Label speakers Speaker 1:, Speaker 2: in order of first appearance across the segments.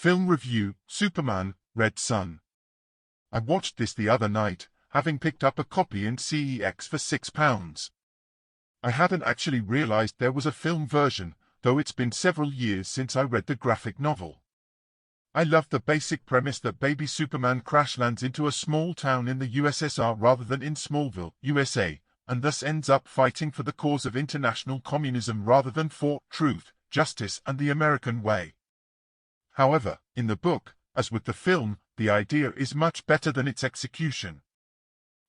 Speaker 1: Film review, Superman, Red Sun. I watched this the other night, having picked up a copy in CEX for £6. I hadn't actually realized there was a film version, though it's been several years since I read the graphic novel. I love the basic premise that baby Superman crash lands into a small town in the USSR rather than in Smallville, USA, and thus ends up fighting for the cause of international communism rather than for truth, justice, and the American way. However, in the book, as with the film, the idea is much better than its execution.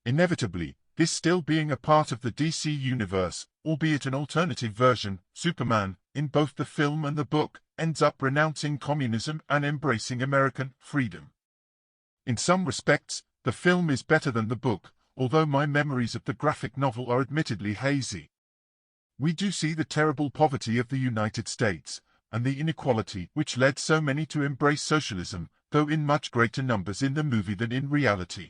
Speaker 1: Inevitably, this still being a part of the DC universe, albeit an alternative version, Superman, in both the film and the book, ends up renouncing communism and embracing American freedom. In some respects, the film is better than the book, although my memories of the graphic novel are admittedly hazy. We do see the terrible poverty of the United States, and the inequality which led so many to embrace socialism, though in much greater numbers in the movie than in reality.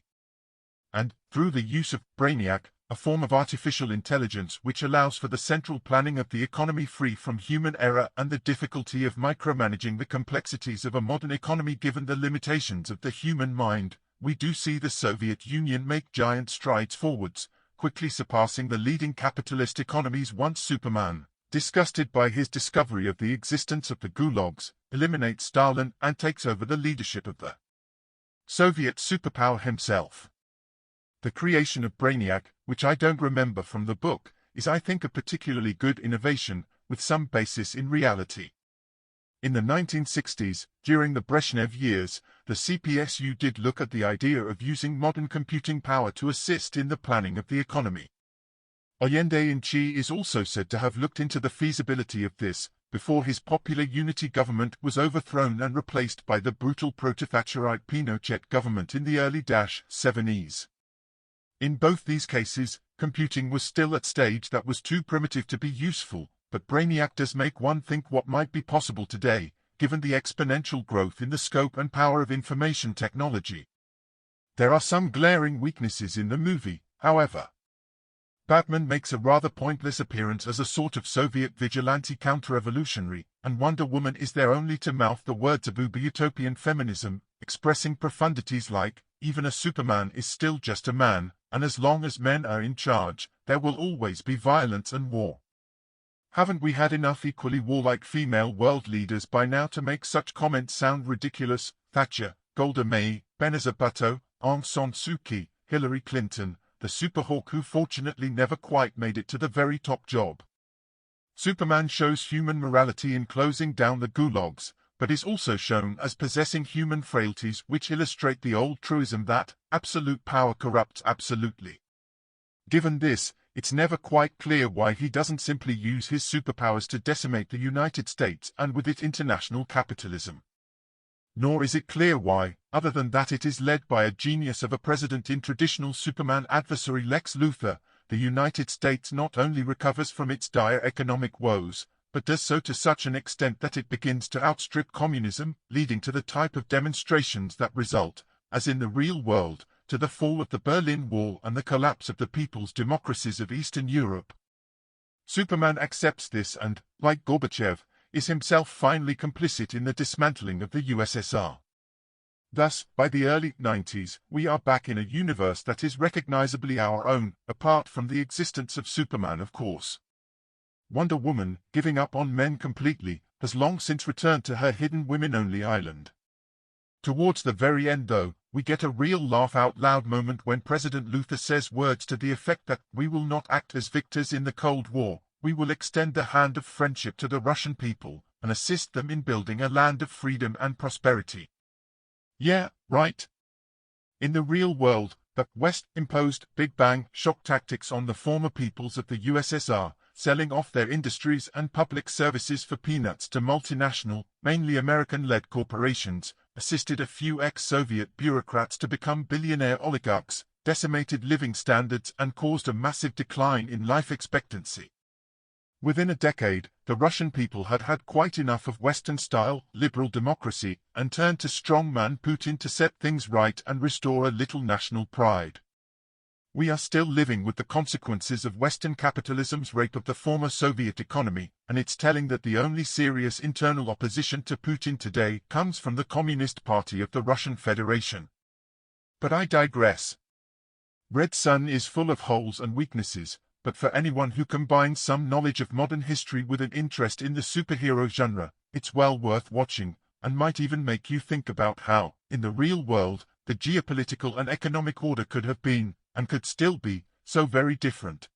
Speaker 1: And, through the use of Brainiac, a form of artificial intelligence which allows for the central planning of the economy free from human error and the difficulty of micromanaging the complexities of a modern economy given the limitations of the human mind, we do see the Soviet Union make giant strides forwards, quickly surpassing the leading capitalist economies once Superman, disgusted by his discovery of the existence of the gulags, eliminates Stalin and takes over the leadership of the Soviet superpower himself. The creation of Brainiac, which I don't remember from the book, is I think a particularly good innovation, with some basis in reality. In the 1960s, during the Brezhnev years, the CPSU did look at the idea of using modern computing power to assist in the planning of the economy. Allende in Chile is also said to have looked into the feasibility of this, before his popular unity government was overthrown and replaced by the brutal proto-Thatcherite Pinochet government in the early 70s. In both these cases, computing was still at stage that was too primitive to be useful, but Brainiac does make one think what might be possible today, given the exponential growth in the scope and power of information technology. There are some glaring weaknesses in the movie, however. Batman makes a rather pointless appearance as a sort of Soviet vigilante counter-revolutionary, and Wonder Woman is there only to mouth the words of uber-utopian feminism, expressing profundities like, even a Superman is still just a man, and as long as men are in charge, there will always be violence and war. Haven't we had enough equally warlike female world leaders by now to make such comments sound ridiculous? Thatcher, Golda Meir, Benazir Bhutto, Aung San Suu Kyi, Hillary Clinton, the Superhawk who fortunately never quite made it to the very top job. Superman shows human morality in closing down the gulags, but is also shown as possessing human frailties which illustrate the old truism that absolute power corrupts absolutely. Given this, it's never quite clear why he doesn't simply use his superpowers to decimate the United States and with it international capitalism. Nor is it clear why, other than that it is led by a genius of a president in traditional Superman adversary Lex Luthor, the United States not only recovers from its dire economic woes, but does so to such an extent that it begins to outstrip communism, leading to the type of demonstrations that result, as in the real world, to the fall of the Berlin Wall and the collapse of the people's democracies of Eastern Europe. Superman accepts this and, like Gorbachev, is himself finally complicit in the dismantling of the USSR. Thus, by the early 90s, we are back in a universe that is recognizably our own, apart from the existence of Superman of course. Wonder Woman, giving up on men completely, has long since returned to her hidden women-only island. Towards the very end though, we get a real laugh-out-loud moment when President Luthor says words to the effect that we will not act as victors in the Cold War, we will extend the hand of friendship to the Russian people, and assist them in building a land of freedom and prosperity. Yeah, right. In the real world, the West imposed Big Bang shock tactics on the former peoples of the USSR, selling off their industries and public services for peanuts to multinational, mainly American-led corporations, assisted a few ex-Soviet bureaucrats to become billionaire oligarchs, decimated living standards and caused a massive decline in life expectancy. Within a decade, the Russian people had had quite enough of Western-style, liberal democracy, and turned to strongman Putin to set things right and restore a little national pride. We are still living with the consequences of Western capitalism's rape of the former Soviet economy, and it's telling that the only serious internal opposition to Putin today comes from the Communist Party of the Russian Federation. But I digress. Red Sun is full of holes and weaknesses, but for anyone who combines some knowledge of modern history with an interest in the superhero genre, it's well worth watching, and might even make you think about how, in the real world, the geopolitical and economic order could have been, and could still be, so very different.